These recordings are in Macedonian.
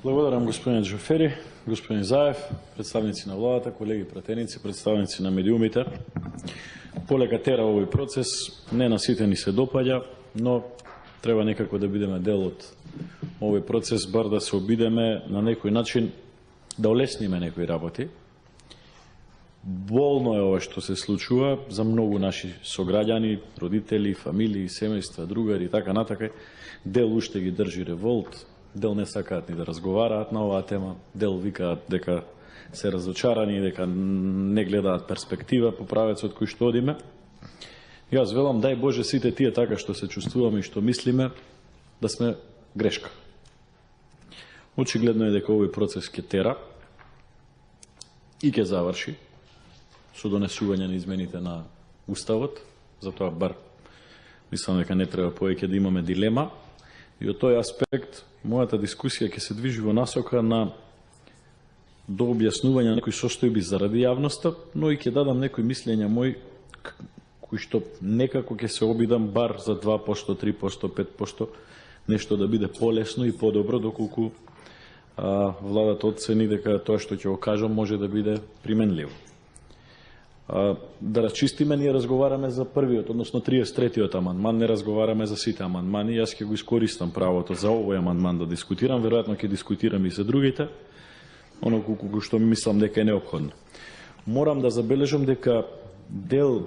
Благодарам господин Джафери, господин Заев, представници на владата, колеги пратеници, представници на медиумите. Полека тера овој процес, не на сите ни се допаѓа, но треба некако да бидеме дел од овој процес, бар да се обидеме на некој начин да олесниме некои работи. Болно е ова што се случува за многу наши сограѓани, родители, фамилии, семејства, другари и така натака. Дел уште ги држи револт, дел не сакаат ни да разговараат на оваа тема, дел викаат дека се разочарани, дека не гледаат перспектива по правецот кој што одиме. Јас велам, дај Боже сите тие така што се чувствуваме и што мислиме, да сме грешка. Очигледно е дека овој процес ќе тера и ќе заврши со донесување на измените на Уставот, затоа бар мислам дека не треба повеќе да имаме дилема. И од тој аспект, мојата дискусија ќе се движи во насока на дообјаснување на некои состојби заради јавноста, но и ќе дадам некои мислења мои, кои што некако ќе се обидам бар за 2%, 3%, 5%, нешто да биде полесно и подобро, доколку владата оцени дека тоа што ќе го кажам може да биде применливо. Да расчистиме, ние разговараме за првиот, односно 33-тиот амандман, не разговараме за сите амандмани. Јас ќе го искористам правото за овој амандман да дискутирам, веројатно ќе дискутирам и за другите, оно колку што мислам дека е неопходно. Морам да забележам дека дел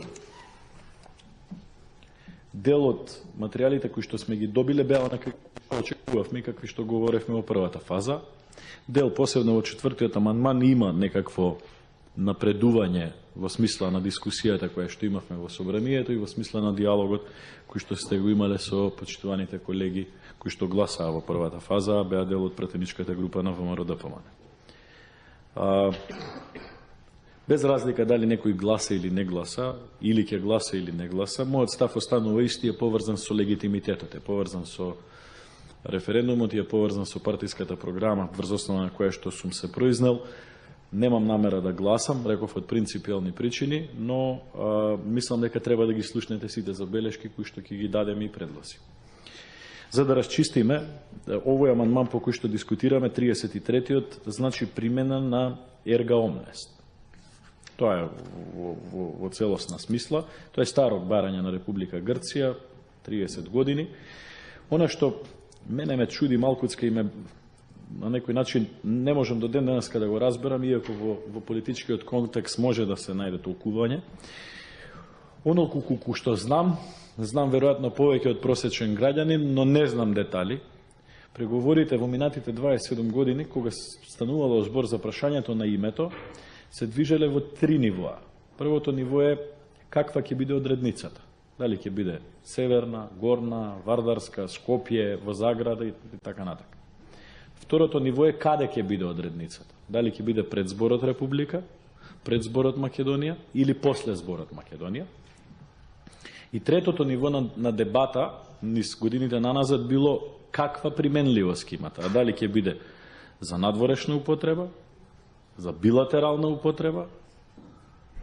од материјалите кои што сме ги добиле беа на какви очекувавме и какви што говоревме во првата фаза. Дел, посебно во 4-тиот амандман, има некакво напредување во смисла на дискусијата која што имавме во собранието и во смисла на диалогот кој што сте го имале со почитуваните колеги кои што гласаа во првата фаза, беа дел од пратеничката група на ВМРО-ДПМН. Без разлика дали некој гласа или не гласа, или ќе гласа или не гласа, мојот став останува исти, е поврзан со легитимитетот, е поврзан со референдумот и е поврзан со партиската програма, врз основа на која што сум се произнел. Немам намера да гласам, реков од принципиални причини, но мислам дека треба да ги слушнете сите забелешки кои што ќе ги дадеме и предлози. За да расчистиме, овој амандман по кој што дискутираме, 33-тиот, значи примена на ерга омнес. Тоа е во целосна смисла. Тоа е старо барање на Република Грција, 30 години. Она што мене ме чуди малкуцка и ме на некој начин не можам до ден денеска да го разберам, иако во политичкиот контекст може да се најде толкување. Оно колку што знам веројатно повеќе од просечен граѓанин, но не знам детали. Преговорите во минатите 27 години, кога станувало збор за прашањето на името, се движеле во 3 нивоа. Првото ниво е каква ќе биде одредницата. Дали ќе биде Северна, Горна, Вардарска, Скопје, во Заграда и така натака. Второто ниво е каде ќе биде одредницата. Дали ќе биде пред зборот Република, пред зборот Македонија или после зборот Македонија. И третото ниво на дебата низ годините наназад било каква применливост ќе имате. Дали ќе биде за надворешна употреба, за билатерална употреба,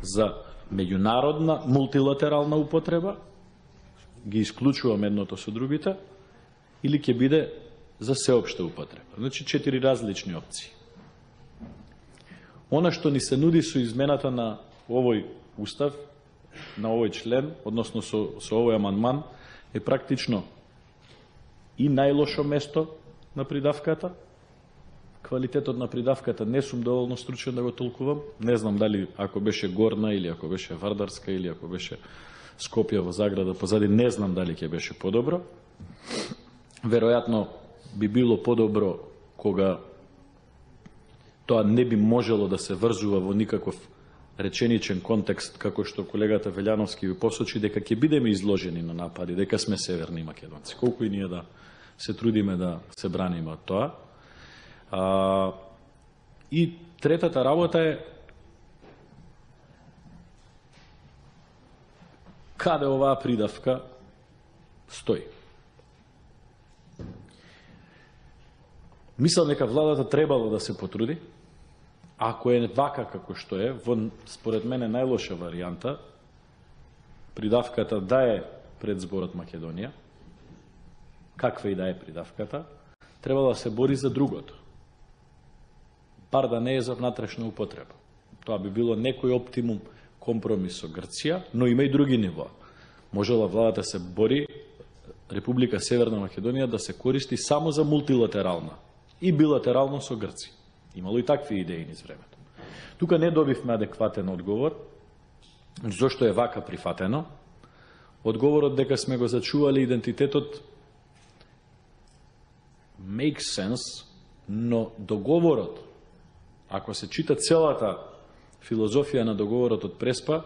за меѓународна, мултилатерална употреба, ги исклучувам едното со другите, или ќе биде за сеопшта употреба. Значи 4 различни опции. Она што ни се нуди со измената на овој устав, на овој член, односно со овој амандман, е практично и најлошо место на придавката. Квалитетот на придавката не сум доволно стручен да го толкувам. Не знам дали ако беше Горна или ако беше Вардарска или ако беше Скопје во Заграда позади, не знам дали ќе беше подобро. Веројатно би било подобро кога тоа не би можело да се врзува во никаков реченичен контекст, како што колегата Велјановски ви посочи, дека ќе бидеме изложени на напади, дека сме северни македонци. Колку и ние да се трудиме да се браниме од тоа. И третата работа е каде оваа придавка стои. Мислам дека владата требало да се потруди, ако е вака како што е, според мене најлоша варијанта, придавката да е пред зборот Македонија, каква и да е придавката, требало да се бори за другото. бар да не е за внатрешна употреба. Тоа би било некој оптимум компромис со Грција, но има и други нивоа. Можела владата се бори Република Северна Македонија да се користи само за мултилатерална и билатерално со Грција. Имало и такви идеи низ времето. Тука не добивме адекватен одговор. Зошто е вака прифатено? Одговорот дека сме го зачували идентитетот make sense, но договорот, ако се чита целата филозофија на договорот од Преспа,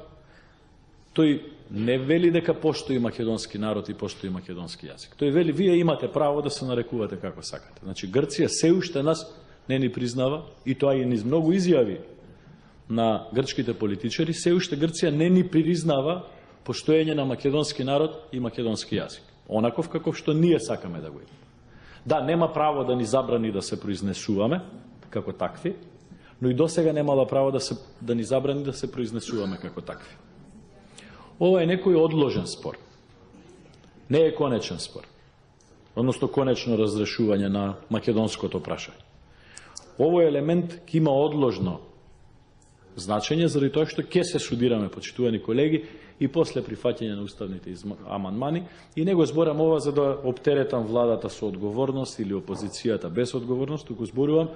тој не вели дека постои македонски народ и постои македонски јазик. Тој вели, вие имате право да се нарекувате како сакате. Значи, Грција се уште нас не ни признава, и тоа и низ многу изјави на грчките политичари, се уште Грција не ни признава постоење на македонски народ и македонски јазик. Онаков каков што ние сакаме да го имаме. Да, нема право да ни забрани да се произнесуваме како такви, но и досега немала право да ни забрани да се произнесуваме како такви. Ова е некој одложен спор. Не е конечен спор. Односно конечно разрешување на македонското прашање. Овој елемент ќе има одложно значење, заради тоа што ќе се судираме, почитувани колеги, и после прифаќање на уставните амандмани, и не го зборам ова за да оптеретам владата со одговорност или опозицијата без одговорност, туку зборувам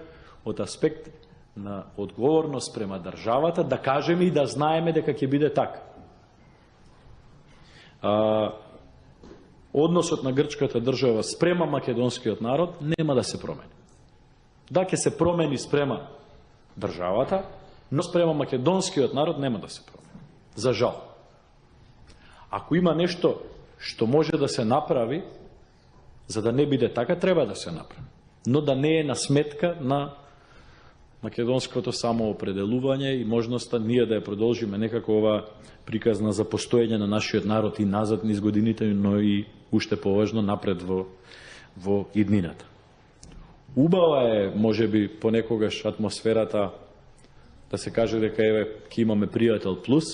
од аспект на одговорност према државата, да кажеме и да знаеме дека ќе биде така. Односот на грчката држава спрема македонскиот народ нема да се промени. Да, ќе се промени спрема државата, но спрема македонскиот народ нема да се промени. За жал. Ако има нешто што може да се направи, за да не биде така, треба да се направи. Но да не е на сметка на македонското самоопределување и можноста ние да ја продолжиме некако ова приказна за постоење на нашиот народ и назад низ годините, но и уште поважно напред во иднината. Убава е, можеби, понекогаш атмосферата да се каже дека еве ќе имаме пријател плюс,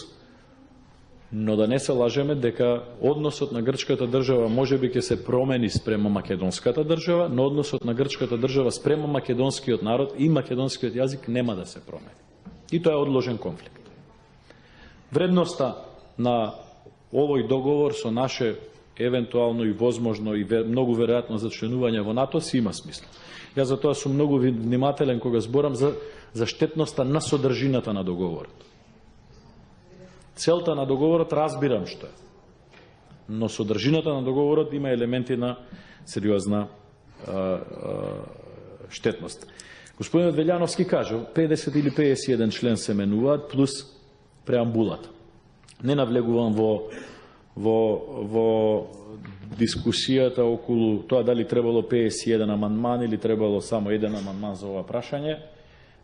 но да не се лажеме дека односот на грчката држава можеби ќе се промени спрема македонската држава, но односот на грчката држава спрема македонскиот народ и македонскиот јазик нема да се промени. И тоа е одложен конфликт. Вредноста на овој договор со наше евентуално и возможно и многу веројатно за членување во НАТО си има смисла. Јас за тоа сум многу внимателен кога зборам за штетноста на содржината на договорот. Целта на договорот разбирам што е, но содржината на договорот има елементи на сериозна штетност. Господинот Велјановски кажа, 50 или 51 член се менуваат, плюс преамбулата. Не навлегувам во дискусијата околу тоа дали требало 51 амандман или требало само еден амандман за ова прашање,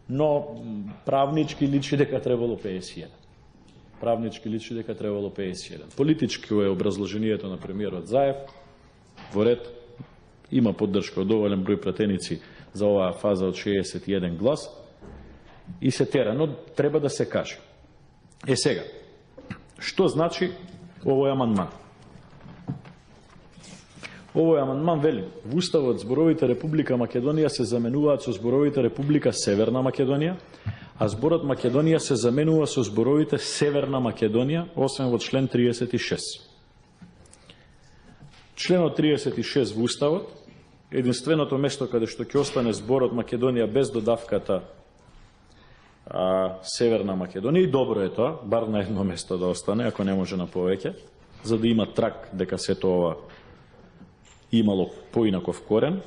но правнички личи дека требало 51. Правнички личи дека требало 51. Политички е образложението на премиерот Заев, во ред, има поддршка од доволен број пратеници за оваа фаза од 61 глас и се тера, но треба да се каже. Сега, што значи овој амандман? Овој амандман вели, во Уставот зборовите Република Македонија се заменуваат со зборовите Република Северна Македонија, а зборот Македонија се заменува со зборовите Северна Македонија, освен во член 36. Членот 36 во Уставот, единственото место каде што ќе остане зборот Македонија без додавката Северна Македонија, и добро е тоа, бар на едно место да остане, ако не може на повеќе, за да има трак дека сето ова имало поинаков корен,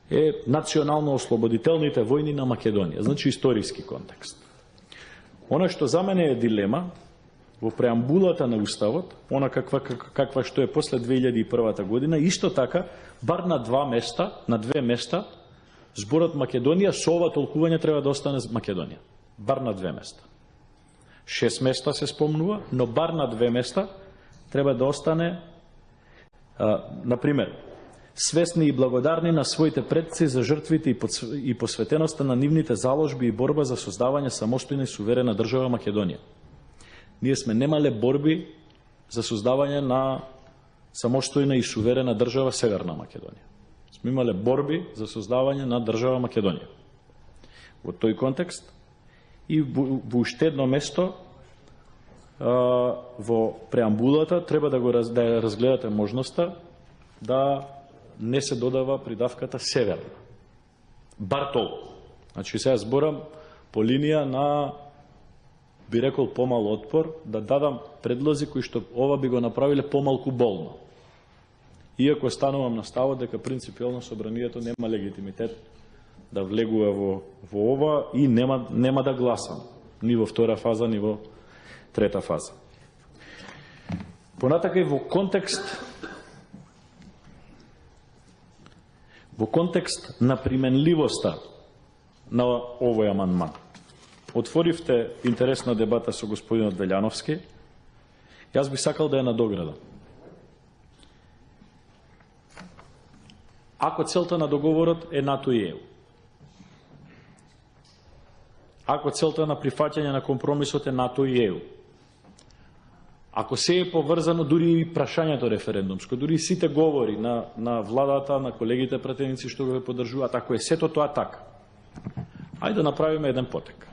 е национално-ослободителните војни на Македонија, значи историски контекст. Она што за мене е дилема, во преамбулата на Уставот, она каква што е после 2001 година, исто така, бар на две места, зборот Македонија со ова толкување треба да остане Македонија. Бар на 2 места. 6 места се спомнува, но бар на 2 места треба да остане, например, свесни и благодарни на своите предци за жртвите и посветеноста на нивните заложби и борба за создавање самостојна и суверена држава Македонија. Ние сме немале борби за создавање на самостојна и суверена држава Северна Македонија. Сме имале борби за создавање на држава Македонија. во тој контекст и во уште едно место во преамбулата треба да ја разгледате можноста да не се додава придавката северна. Бар толку. Значи сега зборам по линија на, би рекол, помал отпор, да дадам предлози кои што ова би го направиле помалку болно. Иако станувам на ставот дека принципиално собранието нема легитимитет да влегува во ова и нема да гласам ни во втора фаза, ни во трета фаза. Понатака и во контекст на применливоста на овој амандман. Отворивте интересна дебата со господинот Велјановски. Јас би сакал да ја надоградам. Ако целта на договорот е НАТО и ЕУ, ако целта на прифаќање на компромисот е НАТО и ЕУ, ако се е поврзано дури и прашањето референдумско, дури и сите говори на владата, на колегите пратеници што го поддржуваат, ако е сето тоа така, ајде да направиме еден потек.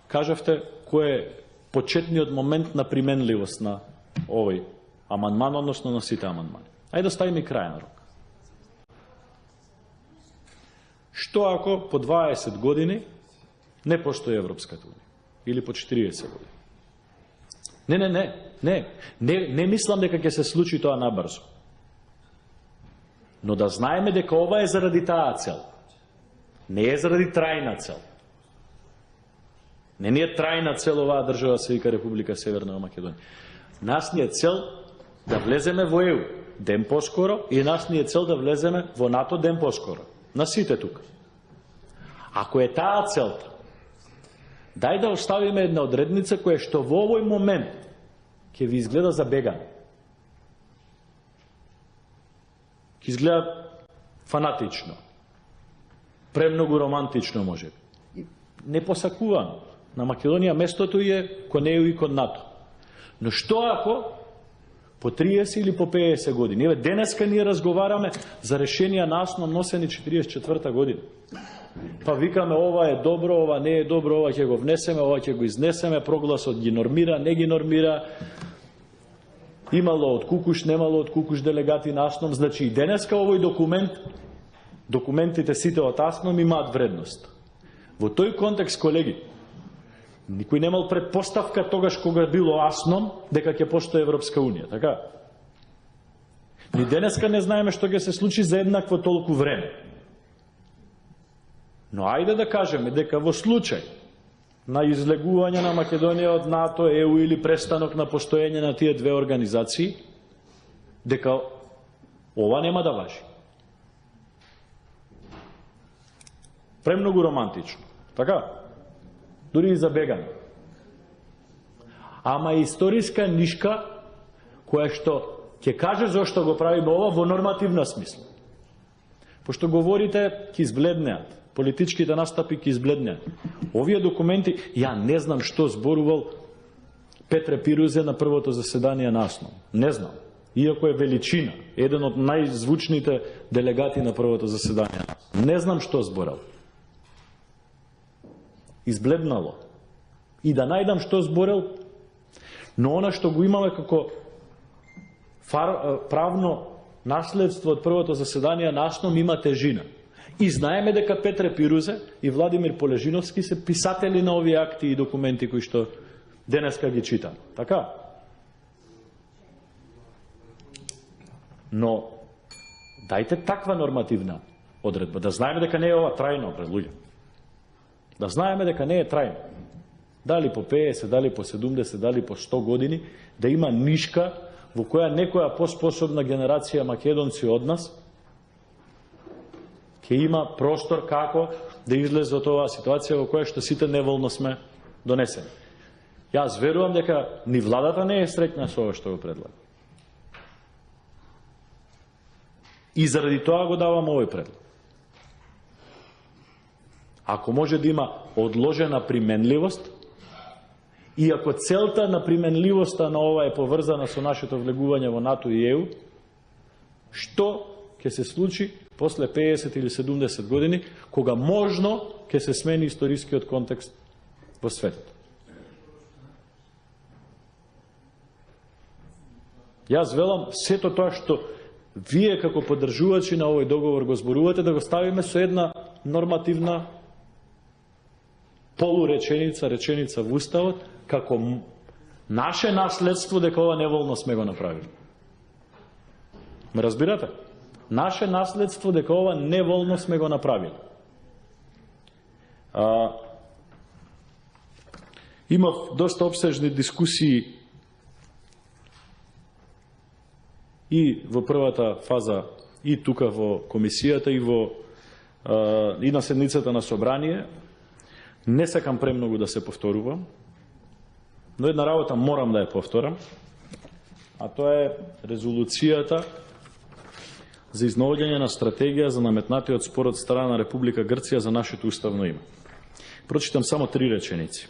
Кажавте кој е почетниот момент на применливост на овој амандман, односно на сите амандмани. Ајде да ставиме крајен рок. Што ако по 20 години не постои Европската унија? Или по 40 години? Не мислам дека ќе се случи тоа набрзо. Но да знаеме дека ова е заради таа цел. Не е заради трајна цел. Не ни е трајна цел оваа држава се вика Република Северна Македонија. Нас ни е цел да влеземе во ЕУ ден поскоро и нас ни е цел да влеземе во НАТО ден поскоро. На сите тука. Ако е таа целта, дај да оставиме една одредница која што во овој момент ќе ви изгледа забегана. Ќе изгледа фанатично. Премногу романтично може би. Не посакувано. На Македонија местото е кон ЕУ и кон НАТО. Но што ако по 30 или по 50 години? Еве денеска ние разговараме за решенија на АСНОМ носени 44 година. Па викаме ова е добро, ова не е добро, ова ќе го внесеме, ова ќе го изнесеме, прогласот ги нормира, не ги нормира. Имало од Кукуш, немало од Кукуш делегати на АСНОМ. Значи и денеска овој документите сите од АСНОМ имаат вредност. Во тој контекст, колеги, никој немал предпоставка тогаш кога било АСНОМ дека ќе постои Европска унија, така? Ни денеска не знаеме што ќе се случи за еднакво толку време. Но ајде да кажеме дека во случај на излегување на Македонија од НАТО, ЕУ или престанок на постоење на тие две организации, дека ова нема да важи. Премногу романтично, така? Дури и забегано. Ама историска нишка која што ќе каже зошто го правиме ова во нормативна смисла. Пошто говорите ќе избледнеат, политичките настапи ќе избледнеат. Овие документи, ја не знам што зборувал Петре Пирузе на првото заседание на АСНОМ. Не знам. Иако е величина, еден од најзвучните делегати на првото заседание на АСНОМ. Не знам што зборал. Избледнало. И да најдам што зборел, но она што го имаме како правно наследство од првото заседание на АСНОМ има тежина. И знаеме дека Петре Пирузе и Владимир Полежиновски се писатели на овие акти и документи кои што денеска ги читам. Така? Но дајте таква нормативна одредба, да знаеме дека не е ова трајно, пред луѓе. Да знаеме дека не е трајно. Дали по 50, дали по 70, дали по 100 години, да има нишка во која некоја поспособна генерација македонци од нас ќе има простор како да излезе од оваа ситуација во која што сите неволно сме донесени. Јас верувам дека ни владата не е среќна со ова што го предлага. И заради тоа го давам овој предлог. Ако може да има одложена применливост, и ако целта на применливоста на ова е поврзана со нашето влегување во НАТО и ЕУ, што ќе се случи после 50 или 70 години, кога можно ќе се смени историскиот контекст во светот. Јас велам, сето тоа што вие како поддржувачи на овој договор го зборувате, да го ставиме со една нормативна полуреченица, реченица во Уставот, како наше наследство дека ова неволно сме го направили. Ме разбирате? Наше наследство дека ова неволно сме го направили. Имав доста обсежни дискусии и во првата фаза, и тука во комисијата, и на седницата на собрание. Не сакам премногу да се повторувам, но една работа морам да ја повторам, а тоа е резолуцијата за изнаоѓање на стратегија за наметнатиот спор од страна на Република Грција за нашето уставно име. Прочитам само 3 реченици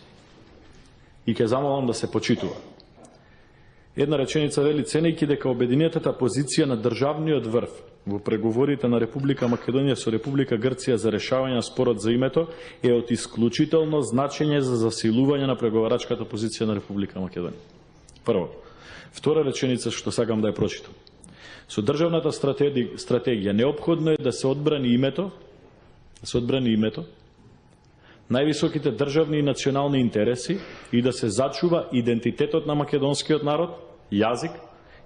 и ќе замолам да се почитува. Една реченица вели: ценејќи дека обединетата позиција на државниот врв во преговорите на Република Македонија со Република Грција за решавање на спорот за името е од исклучително значење за засилување на преговарачката позиција на Република Македонија. Прво. Втора реченица што сакам да ја прочитам. Со државната стратегија неопходно е да се одбрани името, највисоките државни и национални интереси и да се зачува идентитетот на македонскиот народ, јазик,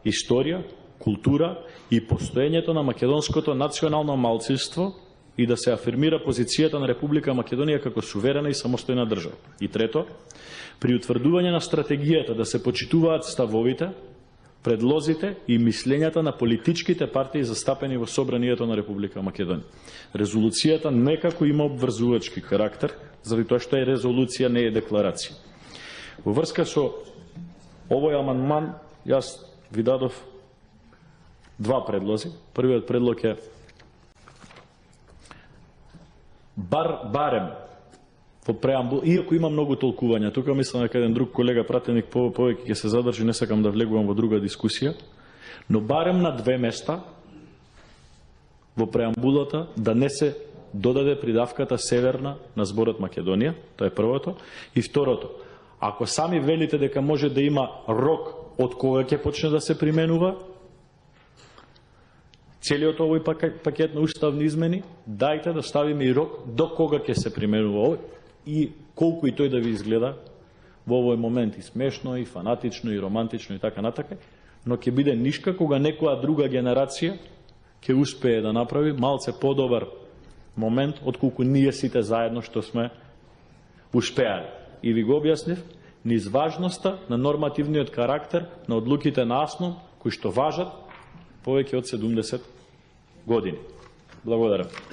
историја, култура и постоењето на македонското национално малцинство и да се афирмира позицијата на Република Македонија како суверена и самостојна држава. И трето, при утврдување на стратегијата да се почитуваат ставовите, предлозите и мислењата на политичките партии застапени во собранието на Република Македонија. Резолуцијата некако има обврзувачки карактер, заради тоа што е резолуција, не е декларација. Во врска со овој амандман, јас ви дадов 2 предлози. Првиот предлог е барем во преамбул, иако има многу толкувања, тука мислам дека еден друг колега пратеник повеќе ќе се задржи, не сакам да влегувам во друга дискусија, но барем на 2 места во преамбулата да не се додаде придавката северна на зборот Македонија, тоа е првото. И второто, ако сами велите дека може да има рок од кога ќе почне да се применува целиот овој пакет на уставни измени, дајте да ставиме и рок до кога ќе се применува овој и колку и тој да ви изгледа во овој момент и смешно, и фанатично, и романтично, и така натака, но ќе биде нишка кога некоја друга генерација ќе успее да направи малце подобар момент отколку ние сите заедно што сме успеали. И ви го објаснив низ важноста на нормативниот карактер на одлуките на АСНОМ кои што важат повеќе од 70 години. Благодарам.